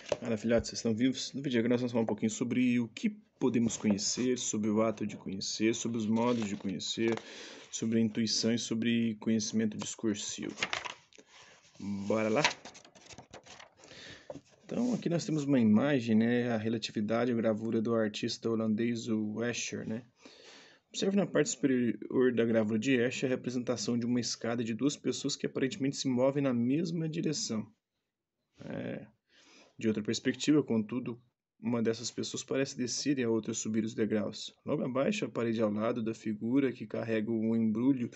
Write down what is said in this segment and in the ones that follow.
Fala, filhotes, vocês estão vivos? No vídeo agora nós vamos falar um pouquinho sobre o que podemos conhecer, sobre o ato de conhecer, sobre os modos de conhecer, sobre a intuição e sobre conhecimento discursivo. Bora lá? Então, aqui nós temos uma imagem, né? A relatividade, a gravura do artista holandês, o Escher, né? Observe na parte superior da gravura de Escher a representação de uma escada de duas pessoas que aparentemente se movem na mesma direção. De outra perspectiva, contudo, uma dessas pessoas parece descer e a outra subir os degraus. Logo abaixo, a parede ao lado da figura que carrega um embrulho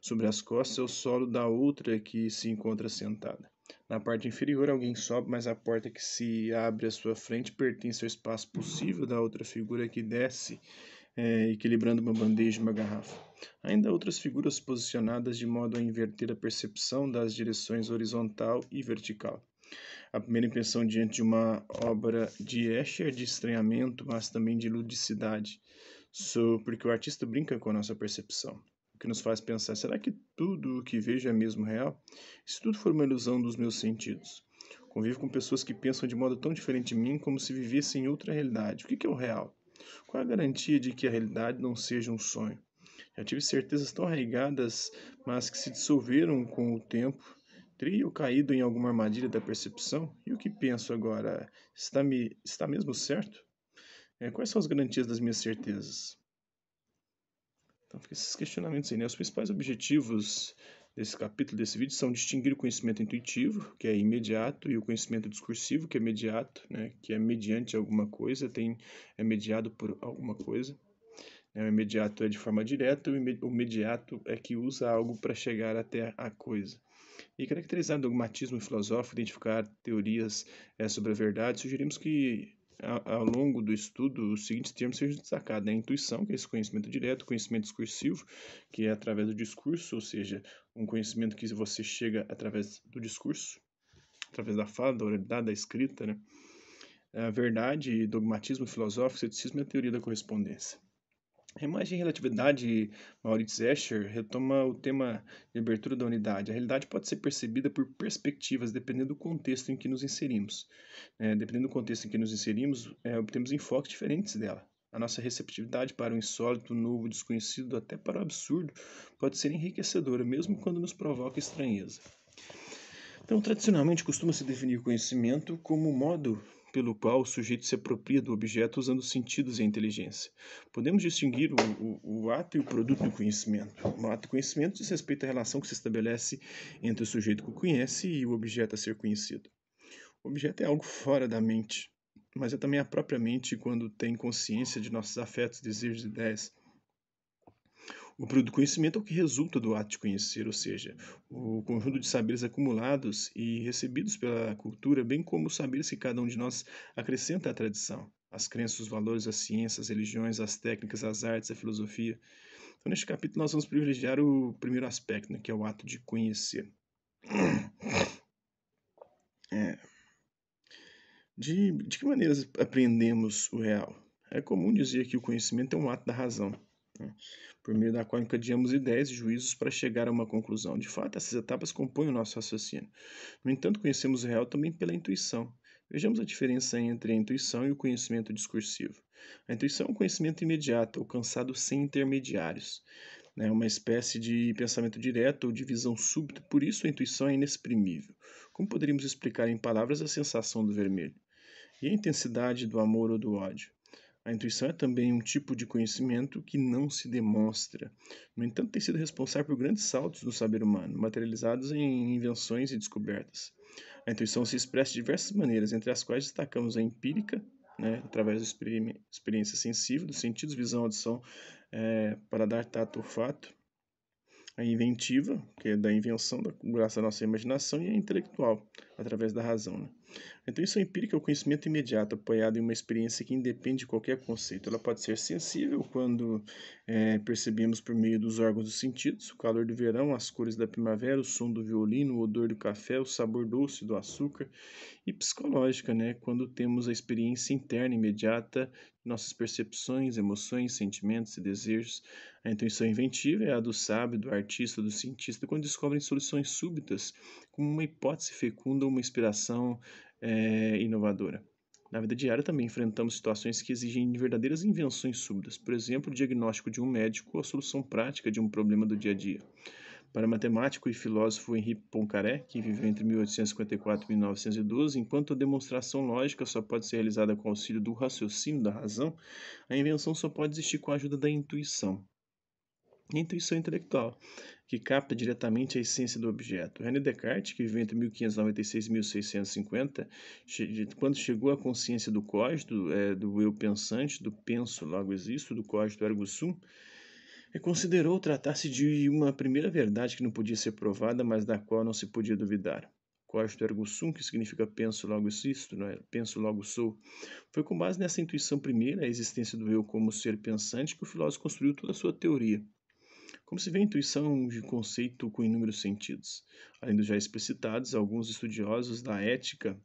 sobre as costas é o solo da outra que se encontra sentada. Na parte inferior, alguém sobe, mas a porta que se abre à sua frente pertence ao espaço possível da outra figura que desce, equilibrando uma bandeja e uma garrafa. Ainda há outras figuras posicionadas de modo a inverter a percepção das direções horizontal e vertical. A primeira impressão diante de uma obra de Escher é de estranhamento, mas também de ludicidade, porque o artista brinca com a nossa percepção, o que nos faz pensar: será que tudo o que vejo é mesmo real? E se tudo for uma ilusão dos meus sentidos? Convivo com pessoas que pensam de modo tão diferente de mim, como se vivessem em outra realidade. O que é o real? Qual é a garantia de que a realidade não seja um sonho? Já tive certezas tão arraigadas, mas que se dissolveram com o tempo. Teria eu caído em alguma armadilha da percepção? E o que penso agora? Está mesmo certo? Quais são as garantias das minhas certezas? Então, fica esses questionamentos aí, né? Os principais objetivos desse capítulo, desse vídeo, são distinguir o conhecimento intuitivo, que é imediato, e o conhecimento discursivo, que é imediato, né? Que é mediante alguma coisa, é mediado por alguma coisa. O imediato é de forma direta, o imediato é que usa algo para chegar até a coisa. E caracterizar dogmatismo filosófico, identificar teorias sobre a verdade, sugerimos que ao longo do estudo os seguintes termos sejam destacados: a intuição, que é esse conhecimento direto, o conhecimento discursivo, que é através do discurso, ou seja, um conhecimento que você chega através do discurso, através da fala, da oralidade, da escrita, né? A verdade, dogmatismo filosófico, ceticismo e a teoria da correspondência. A imagem e relatividade, Maurits Escher retoma o tema de abertura da unidade. A realidade pode ser percebida por perspectivas, dependendo do contexto em que nos inserimos. Dependendo do contexto em que nos inserimos, obtemos enfoques diferentes dela. A nossa receptividade para o insólito, o novo, o desconhecido, até para o absurdo, pode ser enriquecedora, mesmo quando nos provoca estranheza. Então, tradicionalmente, costuma-se definir o conhecimento como o modo pelo qual o sujeito se apropria do objeto usando os sentidos e a inteligência. Podemos distinguir o ato e o produto do conhecimento. O ato do conhecimento diz respeito à relação que se estabelece entre o sujeito que o conhece e o objeto a ser conhecido. O objeto é algo fora da mente, mas é também a própria mente quando tem consciência de nossos afetos, desejos e ideias. O produto do conhecimento é o que resulta do ato de conhecer, ou seja, o conjunto de saberes acumulados e recebidos pela cultura, bem como os saberes que cada um de nós acrescenta à tradição, as crenças, os valores, as ciências, as religiões, as técnicas, as artes, a filosofia. Então, neste capítulo, nós vamos privilegiar o primeiro aspecto, né, que é o ato de conhecer. É. De que maneiras aprendemos o real? É comum dizer que o conhecimento é um ato da razão, né, por meio da qual encadeamos ideias e juízos para chegar a uma conclusão. De fato, essas etapas compõem o nosso raciocínio. No entanto, conhecemos o real também pela intuição. Vejamos a diferença entre a intuição e o conhecimento discursivo. A intuição é um conhecimento imediato, alcançado sem intermediários, né, uma espécie de pensamento direto ou de visão súbita, por isso a intuição é inexprimível. Como poderíamos explicar em palavras a sensação do vermelho? E a intensidade do amor ou do ódio? A intuição é também um tipo de conhecimento que não se demonstra. No entanto, tem sido responsável por grandes saltos no saber humano, materializados em invenções e descobertas. A intuição se expressa de diversas maneiras, entre as quais destacamos a empírica, né, através da experiência sensível, dos sentidos, visão, audição, paladar, tato, olfato; a inventiva, que é da invenção, graças à nossa imaginação; e a intelectual, através da razão, né? A intuição empírica é o conhecimento imediato, apoiado em uma experiência que independe de qualquer conceito. Ela pode ser sensível quando percebemos por meio dos órgãos dos sentidos, o calor do verão, as cores da primavera, o som do violino, o odor do café, o sabor doce do açúcar; e psicológica, né, quando temos a experiência interna imediata de nossas percepções, emoções, sentimentos e desejos. A intuição inventiva é a do sábio, do artista, do cientista, quando descobrem soluções súbitas, como uma hipótese fecunda ou uma inspiração inovadora. Na vida diária também enfrentamos situações que exigem verdadeiras invenções súbitas, por exemplo, o diagnóstico de um médico ou a solução prática de um problema do dia a dia. Para o matemático e filósofo Henri Poincaré, que viveu entre 1854 e 1912, enquanto a demonstração lógica só pode ser realizada com o auxílio do raciocínio, da razão, a invenção só pode existir com a ajuda da intuição. A intuição intelectual, que capta diretamente a essência do objeto. René Descartes, que viveu entre 1596 e 1650, quando chegou à consciência do cogito, do eu pensante, do penso logo existo, do cogito ergo sum, considerou tratar-se de uma primeira verdade que não podia ser provada, mas da qual não se podia duvidar. Cogito ergo sum, que significa penso logo existo, não é? Penso logo sou. Foi com base nessa intuição primeira, a existência do eu como ser pensante, que o filósofo construiu toda a sua teoria. Como se vê, a intuição é um conceito com inúmeros sentidos. Além dos já explicitados, alguns estudiosos da ética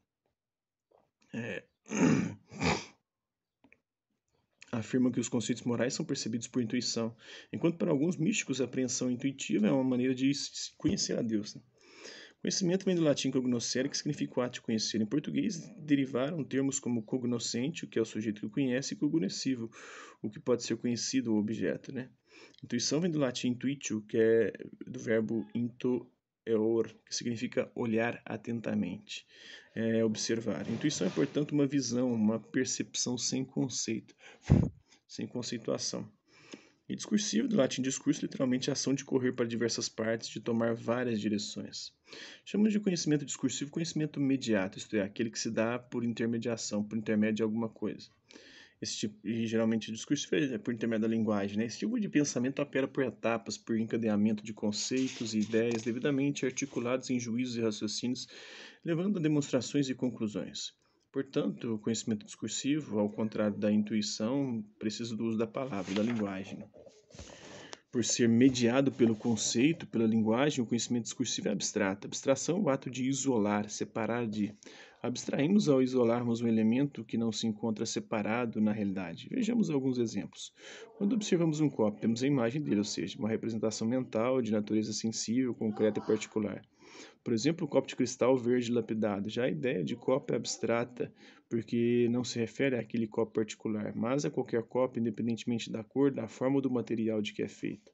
afirmam que os conceitos morais são percebidos por intuição, enquanto para alguns místicos a apreensão intuitiva é uma maneira de conhecer a Deus. Conhecimento vem do latim cognoscere, que significa o ato de conhecer. Em português, derivaram termos como cognoscente, o que é o sujeito que conhece, e cognoscivo, o que pode ser conhecido, o objeto. Intuição vem do latim intuitio, que é do verbo intoeor, que significa olhar atentamente, observar. Intuição é, portanto, uma visão, uma percepção sem conceito, sem conceituação. E discursivo, do latim discurso, literalmente a ação de correr para diversas partes, de tomar várias direções. Chamamos de conhecimento discursivo conhecimento mediato, isto é, aquele que se dá por intermediação, por intermédio de alguma coisa. Esse tipo, e geralmente discursivo é por intermédio da linguagem. Esse tipo de pensamento opera por etapas, por encadeamento de conceitos e ideias devidamente articulados em juízos e raciocínios, levando a demonstrações e conclusões. Portanto, o conhecimento discursivo, ao contrário da intuição, precisa do uso da palavra, da linguagem. Por ser mediado pelo conceito, pela linguagem, o conhecimento discursivo é abstrato. Abstração é o ato de isolar, separar de. Abstraímos ao isolarmos um elemento que não se encontra separado na realidade. Vejamos alguns exemplos. Quando observamos um copo, temos a imagem dele, ou seja, uma representação mental de natureza sensível, concreta e particular. Por exemplo, o copo de cristal verde lapidado. Já a ideia de copo é abstrata, porque não se refere àquele copo particular, mas a qualquer copo, independentemente da cor, da forma ou do material de que é feito.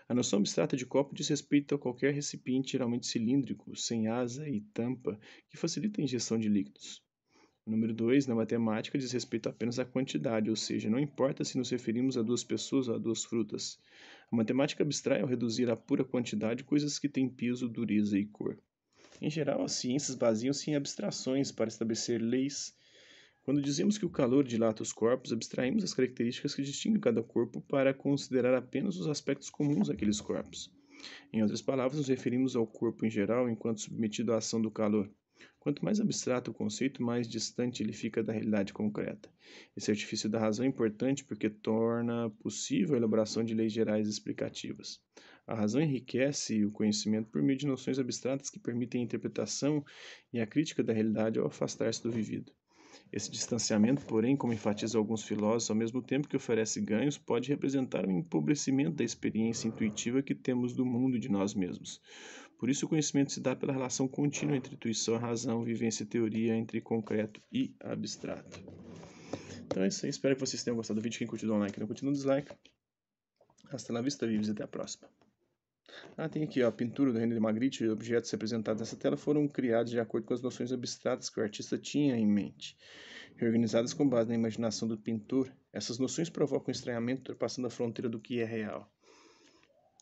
A noção abstrata de copo diz respeito a qualquer recipiente geralmente cilíndrico, sem asa e tampa, que facilita a ingestão de líquidos. O número 2, na matemática, diz respeito apenas à quantidade, ou seja, não importa se nos referimos a duas pessoas ou a duas frutas. A matemática abstrai ao reduzir à pura quantidade coisas que têm peso, dureza e cor. Em geral, as ciências baseiam-se em abstrações para estabelecer leis. Quando dizemos que o calor dilata os corpos, abstraímos as características que distinguem cada corpo para considerar apenas os aspectos comuns àqueles corpos. Em outras palavras, nos referimos ao corpo em geral enquanto submetido à ação do calor. Quanto mais abstrato o conceito, mais distante ele fica da realidade concreta. Esse artifício da razão é importante porque torna possível a elaboração de leis gerais explicativas. A razão enriquece o conhecimento por meio de noções abstratas que permitem a interpretação e a crítica da realidade ao afastar-se do vivido. Esse distanciamento, porém, como enfatizam alguns filósofos, ao mesmo tempo que oferece ganhos, pode representar um empobrecimento da experiência intuitiva que temos do mundo e de nós mesmos. Por isso, o conhecimento se dá pela relação contínua entre intuição, razão, vivência e teoria, entre concreto e abstrato. Então é isso aí, espero que vocês tenham gostado do vídeo. Quem curtiu, dá um like, não curtiu, um dislike. Hasta la vista, vives, até a próxima. Tem aqui, a pintura do René Magritte e objetos representados nessa tela foram criados de acordo com as noções abstratas que o artista tinha em mente. Reorganizadas com base na imaginação do pintor, essas noções provocam estranhamento ultrapassando a fronteira do que é real.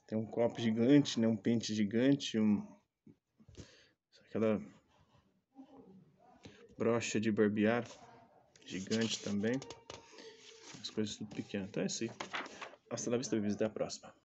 Tem um copo gigante, um pente gigante, aquela brocha de barbear gigante também. As coisas tudo pequenas. Então é isso aí. Hasta la vista, bebês. Até a próxima.